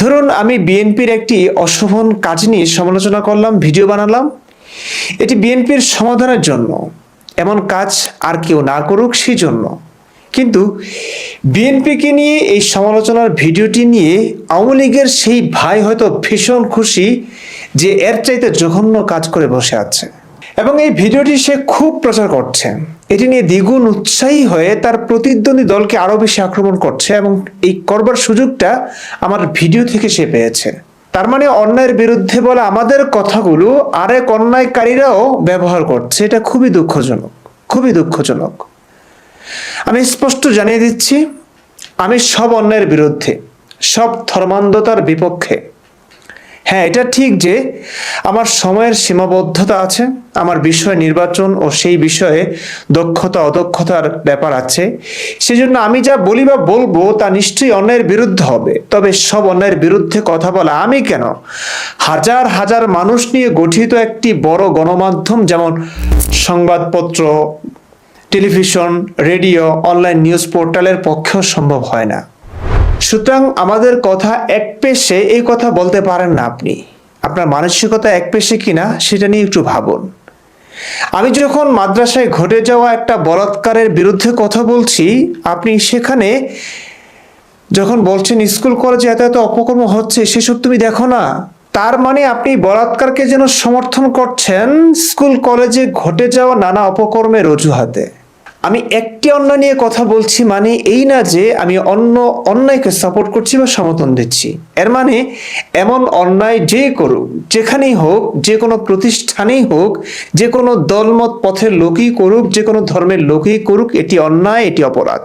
ধরুন আমি বিএনপির একটি অশোভন কাজ নিয়ে সমালোচনা করলাম, ভিডিও বানালাম। এটি বিএনপির সমাধানের জন্য, এমন কাজ আর কেউ না করুক সেই জন্য। কিন্তু বিএনপিকে নিয়ে এই সমালোচনার ভিডিওটি নিয়ে আওয়ামী লীগের সেই ভাই হয়তো ভীষণ খুশি যে এর চাইতে জঘন্য কাজ করে বসে আছে, এবং এই ভিডিওটি সে খুব প্রচার করছে। এটি নিয়ে দ্বিগুণ উৎসাহী হয়ে তার প্রতিদ্বন্দ্বী দলকে আরো বেশি আক্রমণ করছে, এবং এই করবার সুযোগটা আমার ভিডিও থেকে সে পেয়েছে। তার মানে অন্যায়ের বিরুদ্ধে বলা আমাদের কথাগুলো আরেক অন্যায়কারীরাও ব্যবহার করছে। এটা খুবই দুঃখজনক, খুবই দুঃখজনক। আমি স্পষ্ট জানিয়ে দিচ্ছি, আমি সব অন্যায়ের বিরুদ্ধে, সব ধর্মান্ধতার বিপক্ষে। হ্যাঁ, এটা ঠিক যে আমার সময়ের সীমাবদ্ধতা আছে, আমার বিষয় নির্বাচন ও সেই বিষয়ে দক্ষতা অদক্ষতার ব্যাপার আছে। সেজন্য আমি যা বলি বা বলবো তা নিশ্চয়ই অন্যায়ের বিরুদ্ধে হবে। তবে সব অন্যায়ের বিরুদ্ধে কথা বলা আমি কেন, হাজার হাজার মানুষ নিয়ে গঠিত একটি বড় গণমাধ্যম যেমন সংবাদপত্র, টেলিভিশন, রেডিও, অনলাইন নিউজ পোর্টালের পক্ষেও সম্ভব হয় না। সুতরাং আমাদের কথা এক পেশে এই কথা বলতে পারেন না আপনি। আপনার মানসিকতা এক পেশে কিনা সেটা নিয়ে একটু ভাবুন। আমি যখন মাদ্রাসায় ঘটে যাওয়া একটা বলাৎকারের বিরুদ্ধে কথা বলছি, আপনি সেখানে যখন বলছেন স্কুল কলেজে এত এত অপকর্ম হচ্ছে সেসব তুমি দেখো না, তার মানে আপনি বলাৎকারকে যেন সমর্থন করছেন স্কুল কলেজে ঘটে যাওয়া নানা অপকর্মের অজুহাতে। আমি একটি অন্যায় নিয়ে কথা বলছি মানে এই না যে আমি অন্য অন্যায়কে সাপোর্ট করছি বা সমর্থন দিচ্ছি। এর মানে এমন অন্যায় যে করুক, যেখানেই হোক, যে কোনো প্রতিষ্ঠানেই হোক, যে কোনো দলমত পথের লোকই করুক, যে কোনো ধর্মের লোকই করুক, এটি অন্যায়, এটি অপরাধ।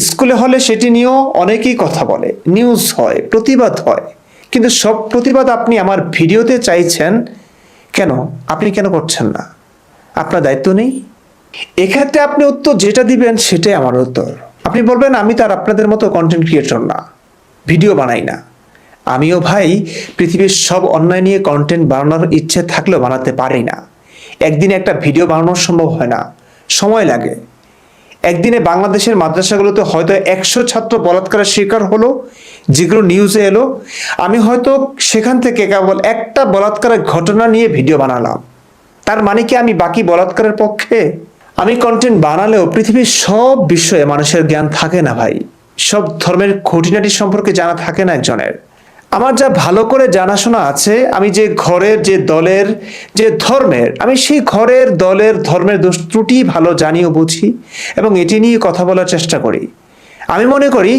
স্কুলে হলে সেটি নিয়েও অনেকেই কথা বলে, নিউজ হয়, প্রতিবাদ হয়। কিন্তু সব প্রতিবাদ আপনি আমার ভিডিওতে চাইছেন কেন? আপনি কেন করছেন না? আপনার দায়িত্ব নেই? এক্ষেত্রে আপনি উত্তর যেটা দিবেন সেটাই আমার উত্তর। আপনি বলবেন আমি তার আপনাদের মতো কন্টেন্ট ক্রিয়েটর না, ভিডিও বানাই না। আমিও ভাই পৃথিবীর সব অন্যায় নিয়ে কন্টেন্ট বানানোর ইচ্ছে থাকলেও বানাতে পারি না। একদিনে একটা ভিডিও বানানো সম্ভব হয় না, সময় লাগে। একদিনে বাংলাদেশের মাদ্রাসাগুলোতে হয়তো 100 ছাত্র বলাৎকারের শিকার হলো, যেগুলো নিউজে এলো। আমি হয়তো সেখান থেকে কেবল একটা বলাৎকারের ঘটনা নিয়ে ভিডিও বানালাম। তার মানে কি আমি বাকি বলাৎকারের পক্ষে? আমি কন্টেন্ট বানালেও পৃথিবীর সব বিষয়ে মানুষের জ্ঞান থাকে না ভাই। সব ধর্মের খুঁটিনাটি সম্পর্কে জানা থাকে না একজনের। আমার যা ভালো করে জানাশোনা আছে, আমি যে ঘরের, যে দলের, যে ধর্মের, আমি সেই ঘরের, দলের, ধর্মের দোষ ত্রুটি ভালো জানি ও বুঝি, এবং এটি নিয়ে কথা বলার চেষ্টা করি। আমি মনে করি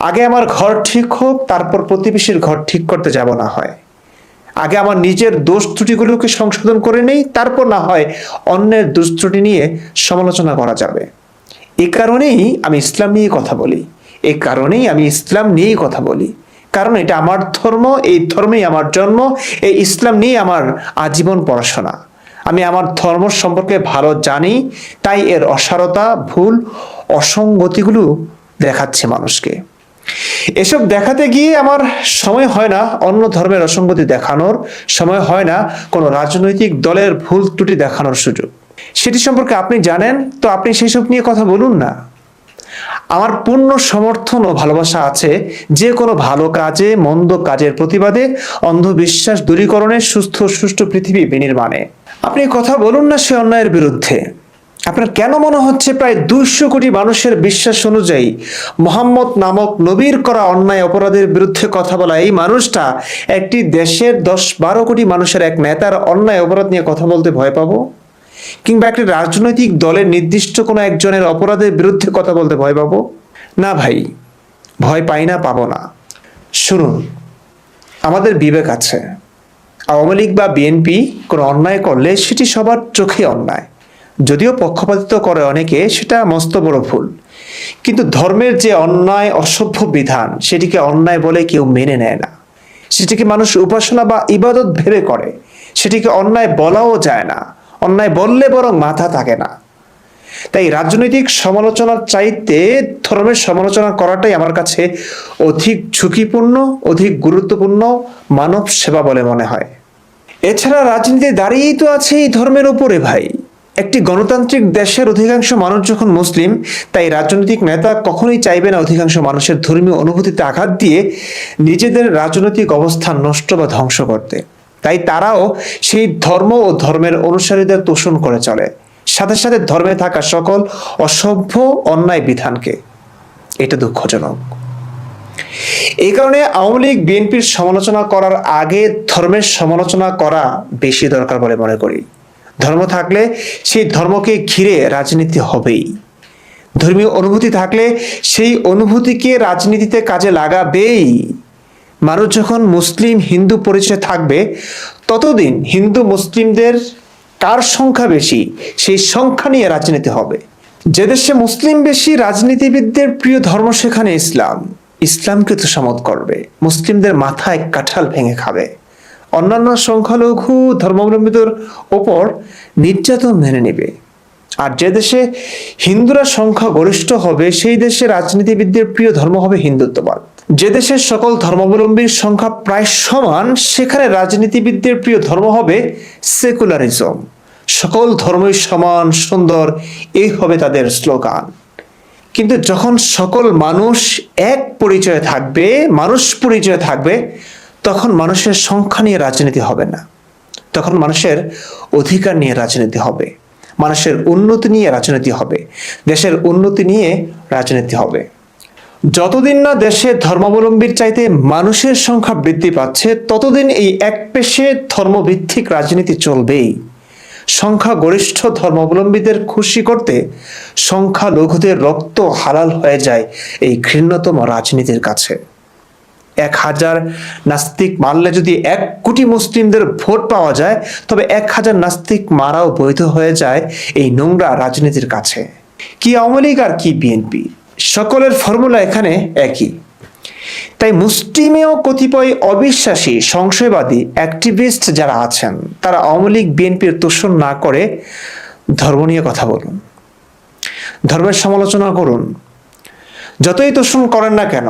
আগে আমার ঘর ঠিক হোক, তারপর প্রতিবেশীর ঘর ঠিক করতে যাব না হয়। আগে আমার নিজের দোষ ত্রুটিগুলোকে সংশোধন করে নেই, তারপর না হয় অন্যের দোষ ত্রুটি নিয়ে সমালোচনা করা যাবে। এই কারণেই আমি ইসলাম নিয়ে কথা বলি, এই কারণেই আমি ইসলাম নিয়েই কথা বলি। কারণ এটা আমার ধর্ম, এই ধর্মেই আমার জন্ম, এই ইসলাম নিয়ে আমার আজীবন পড়াশোনা। আমি আমার ধর্ম সম্পর্কে ভালো জানি, তাই এর অসারতা, ভুল, অসঙ্গতিগুলো দেখাচ্ছে মানুষকে। এসব দেখাতে গিয়ে আমার সময় হয় না অন্য ধর্মের অসঙ্গতি দেখানোর, সময় হয় না কোনো রাজনৈতিক দলের ভুল ত্রুটি দেখানোর সুযোগ। সেটি সম্পর্কে আপনি জানেন, তো আপনি সেই সব নিয়ে কথা বলুন না। আমার পূর্ণ সমর্থন ও ভালোবাসা আছে যে কোনো ভালো কাজে, মন্দ কাজের প্রতিবাদে, অন্ধবিশ্বাস দূরীকরণে, সুস্থ সুষ্ঠু পৃথিবী বিনির্মাণে। আপনি কথা বলুন না সে অন্যায়ের বিরুদ্ধে। আপনার কেন মনে হচ্ছে প্রায় 200 কোটি মানুষের বিশ্বাস অনুযায়ী মোহাম্মদ নামক নবীর করা অন্যায় অপরাধের বিরুদ্ধে কথা বলা এই মানুষটা একটি দেশের 10-12 কোটি মানুষের এক নেতার অন্যায় অপরাধ নিয়ে কথা বলতে ভয় পাবো? কিংবা একটি রাজনৈতিক দলের নির্দিষ্ট কোনো একজনের অপরাধের বিরুদ্ধে কথা বলতে ভয় পাবো? না ভাই, ভয় পাই না, পাবো না। শুনুন, আমাদের বিবেক আছে। আওয়ামী লীগ বা বিএনপি কোনো অন্যায় করলে সেটি সবার চোখে অন্যায়, যদিও পক্ষপাতিত্ব করে অনেকে, সেটা মস্ত বড় ভুল। কিন্তু ধর্মের যে অন্যায়, অসভ্য বিধান, সেটিকে অন্যায় বলে কেউ মেনে নেয় না। সেটিকে মানুষ উপাসনা বা ইবাদত ভেবে করে, সেটিকে অন্যায় বলাও যায় না। অন্যায় বললে বরং মাথা থাকে না। তাই রাজনৈতিক সমালোচনার চাইতে ধর্মের সমালোচনা করাটাই আমার কাছে অধিক ঝুঁকিপূর্ণ, অধিক গুরুত্বপূর্ণ, মানব সেবা বলে মনে হয়। এছাড়া রাজনীতি দাঁড়িয়েই তো আছে এই ধর্মের উপরে ভাই। একটি গণতান্ত্রিক দেশের অধিকাংশ মানুষ যখন মুসলিম, তাই রাজনৈতিক নেতা কখনোই চাইবে না অধিকাংশ মানুষের ধর্মীয় অনুভূতিতে আঘাত দিয়ে নিজেদের রাজনৈতিক অবস্থান নষ্ট বা ধ্বংস করতে। তাই তারাও সেই ধর্ম ও ধর্মের অনুসারীদের তোষণ করে চলে, সাথে সাথে ধর্মে থাকা সকল অসভ্য অন্যায় বিধানকে। এটা দুঃখজনক। এই কারণে আওয়ামী লীগ বিএনপির সমালোচনা করার আগে ধর্মের সমালোচনা করা বেশি দরকার বলে মনে করি। ধর্ম থাকলে সেই ধর্মকে ঘিরে রাজনীতি হবেই। ধর্মীয় অনুভূতি থাকলে সেই অনুভূতিকে রাজনীতিতে কাজে লাগাবেই। মানুষ যখন মুসলিম হিন্দু পরিচয় থাকবে, ততদিন হিন্দু মুসলিমদের কার সংখ্যা বেশি সেই সংখ্যা নিয়ে রাজনীতি হবে। যে দেশে মুসলিম বেশি, রাজনীতিবিদদের প্রিয় ধর্ম সেখানে ইসলাম। ইসলামকে তোষামোদ করবে, মুসলিমদের মাথায় কাঁঠাল ভেঙে খাবে, অন্যান্য সংখ্যালঘু ধর্মাবলম্বীদের ওপর নির্যাতন মেনে নেবে। আর যে দেশে হিন্দুরা সংখ্যা গরিষ্ঠ হবে, সেই দেশে রাজনীতিবিদদের প্রিয় ধর্ম হবে হিন্দুত্ববাদ। যে দেশের সকল ধর্মাবলম্বীর সংখ্যা প্রায় সমান, সেখানে রাজনীতিবিদদের প্রিয় ধর্ম হবে সেকুলারিজম। সকল ধর্মই সমান, সুন্দর, এই হবে তাদের স্লোগান। কিন্তু যখন সকল মানুষ এক পরিচয়ে থাকবে, মানুষ পরিচয়ে থাকবে, তখন মানুষের সংখ্যা নিয়ে রাজনীতি হবে না, তখন মানুষের অধিকার নিয়ে রাজনীতি হবে, মানুষের উন্নতি নিয়ে রাজনীতি হবে, দেশের উন্নতি নিয়ে রাজনীতি হবে। যতদিন না দেশে ধর্মাবলম্বীর চাইতে মানুষের সংখ্যা বৃদ্ধি পাচ্ছে, ততদিন এই একপেশে ধর্মভিত্তিক রাজনীতি চলবেই। সংখ্যাগরিষ্ঠ ধর্মাবলম্বীদের খুশি করতে সংখ্যালঘুদের রক্ত হালাল হয়ে যায় এই ঘৃণ্যতম রাজনীতির কাছে। 1000 নাস্তিক মারলে যদি 1 কোটি মুসলিমদের ভোট পাওয়া যায়, তবে 1000 নাস্তিক মারাও বৈধ হয়ে যায় এই নোংরা রাজনীতির কাছে। কি আওয়ামী লীগ আর কি বিএনপি, সকলের ফর্মুলা এখানে একই। তাই মুসলিমেও কতিপয় অবিশ্বাসী, সংশয়বাদী অ্যাক্টিভিস্ট যারা আছেন, তারা আওয়ামী লীগ বিএনপির তোষণ না করে ধর্ম নিয়ে কথা বলুন, ধর্মের সমালোচনা করুন। যতই তোষণ করেন না কেন,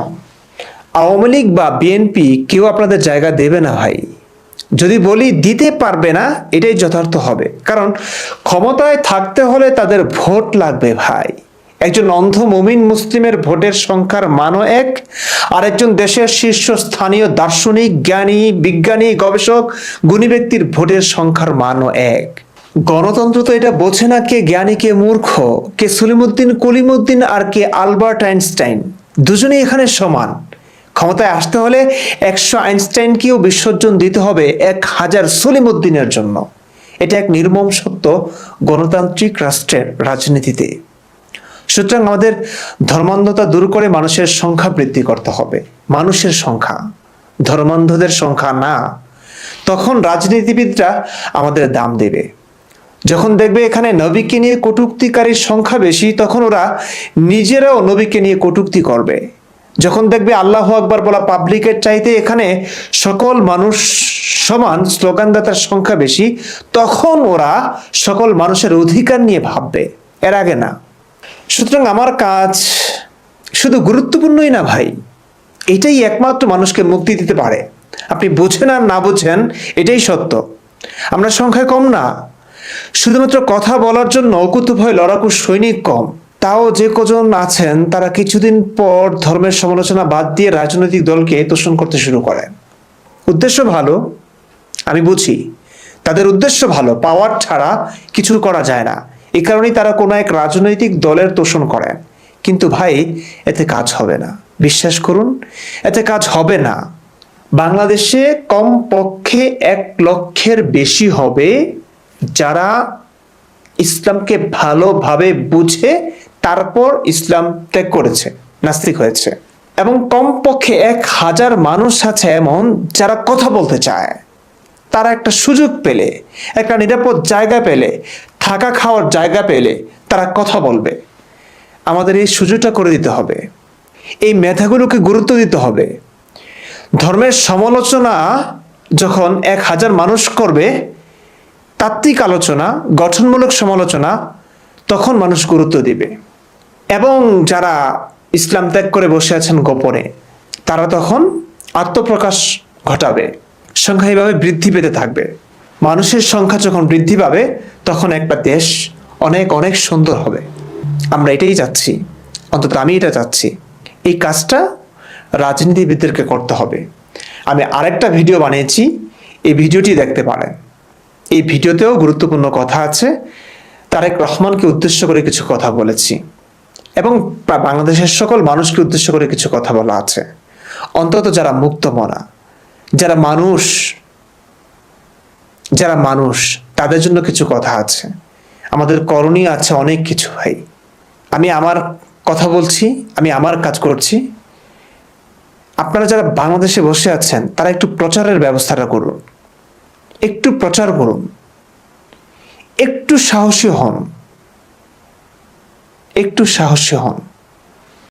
আওয়ামী লীগ বা বিএনপি কেউ আপনাদের জায়গা দেবে না ভাই। যদি বলি দিতে পারবে না, এটাই যথার্থ হবে। কারণ ক্ষমতায় থাকতে হলে তাদের ভোট লাগবে ভাই। একজন অন্ধ মুমিন মুসলিমের ভোটের সংখ্যার মানও এক, আর একজন দেশের শীর্ষস্থানীয় দার্শনিক, জ্ঞানী, বিজ্ঞানী, গবেষক, গুণী ব্যক্তির ভোটের সংখ্যার মানও এক। গণতন্ত্র তো এটা বোঝে না কে জ্ঞানী কে মূর্খ, কে সলিমুদ্দিন কলিমুদ্দিন আর কে আলবার্ট আইনস্টাইন। দুজনেই এখানে সমান। ক্ষমতায় আসতে হলে 100 আইনস্টাইনকেও বিসর্জন দিতে হবে 1000 সলিমুদ্দিনের জন্য। এটা এক নির্মম সত্য গণতান্ত্রিক রাষ্ট্রের রাজনীতিতে। সুতরাং আমাদের ধর্মান্ধতা দূর করে মানুষের সংখ্যা বৃদ্ধি করতে হবে। মানুষের সংখ্যা, ধর্মান্ধদের সংখ্যা না। তখন রাজনীতিবিদরা আমাদের দাম দেবে। যখন দেখবে এখানে নবীকে নিয়ে কটূক্তিকারীর সংখ্যা বেশি, তখন ওরা নিজেরাও নবীকে নিয়ে কটূক্তি করবে। যখন দেখবে আল্লাহু আকবার বলা পাবলিকের চাইতে এখানে সকল মানুষ সমান স্লোগানদাতার সংখ্যা বেশি, তখন ওরা সকল মানুষের অধিকার নিয়ে ভাববে, এর আগে না। সুতরাং আমার কাজ শুধু গুরুত্বপূর্ণই না ভাই, এটাই একমাত্র মানুষকে মুক্তি দিতে পারে। আপনি বুঝেন আর না বুঝেন, এটাই সত্য। আমরা সংখ্যায় কম না, শুধুমাত্র কথা বলার জন্য অকুতোভয় লড়াকু সৈনিক কম। তাও যে কজন আছেন, তারা কিছুদিন পর ধর্মের সমালোচনা বাদ দিয়ে রাজনৈতিক দলকে তোষণ করতে শুরু করেন। উদ্দেশ্য ভালো, আমি বুঝি, তাদের উদ্দেশ্য ভালো, পাওয়ার ছাড়া কিছু করা যায় না। এই কারণেই তারা কোনো এক রাজনৈতিক দলের তোষণ করেন। কিন্তু ভাই, এতে কাজ হবে না, বিশ্বাস করুন, এতে কাজ হবে না। বাংলাদেশে কমপক্ষে 1 লক্ষের বেশি হবে যারা ইসলামকে ভালোভাবে বুঝে তারপর ইসলাম ত্যাগ করেছে, নাস্তিক হয়েছে। এবং কমপক্ষে 1000 মানুষ আছে এমন যারা কথা বলতে চায়। তারা একটা সুযোগ পেলে, একটা নিরাপদ জায়গা পেলে, থাকা খাওয়ার জায়গা পেলে তারা কথা বলবে। আমাদের এই সুযোগটা করে দিতে হবে, এই মেধাগুলোকে গুরুত্ব দিতে হবে। ধর্মের সমালোচনা যখন 1000 মানুষ করবে, তাত্ত্বিক আলোচনা, গঠনমূলক সমালোচনা, তখন মানুষ গুরুত্ব দিবে। এবং যারা ইসলাম ত্যাগ করে বসে আছেন গোপনে, তারা তখন আত্মপ্রকাশ ঘটাবে। সংখ্যা এইভাবে বৃদ্ধি পেতে থাকবে। মানুষের সংখ্যা যখন বৃদ্ধি পাবে, তখন একটা দেশ অনেক অনেক সুন্দর হবে। আমরা এটাই চাচ্ছি, অন্তত আমি এটা চাচ্ছি। এই কাজটা রাজনীতিবিদদেরকে করতে হবে। আমি আরেকটা ভিডিও বানিয়েছি, এই ভিডিওটি দেখতে পারেন। এই ভিডিওতেও গুরুত্বপূর্ণ কথা আছে। তারেক রহমানকে উদ্দেশ্য করে কিছু কথা বলেছি এবং বাংলাদেশের সকল মানুষকে উদ্দেশ্য করে কিছু কথা বলা আছে। অন্তত যারা মুক্তমনা, যারা মানুষ তাদের জন্য কিছু কথা আছে। আমাদের করণীয় আছে অনেক কিছু ভাই। আমি আমার কথা বলছি, আমি আমার কাজ করছি। আপনারা যারা বাংলাদেশে বসে আছেন তারা একটু প্রচারের ব্যবস্থাটা করুন, একটু প্রচার করুন, একটু সাহসী হন, একটু সাহসী হন।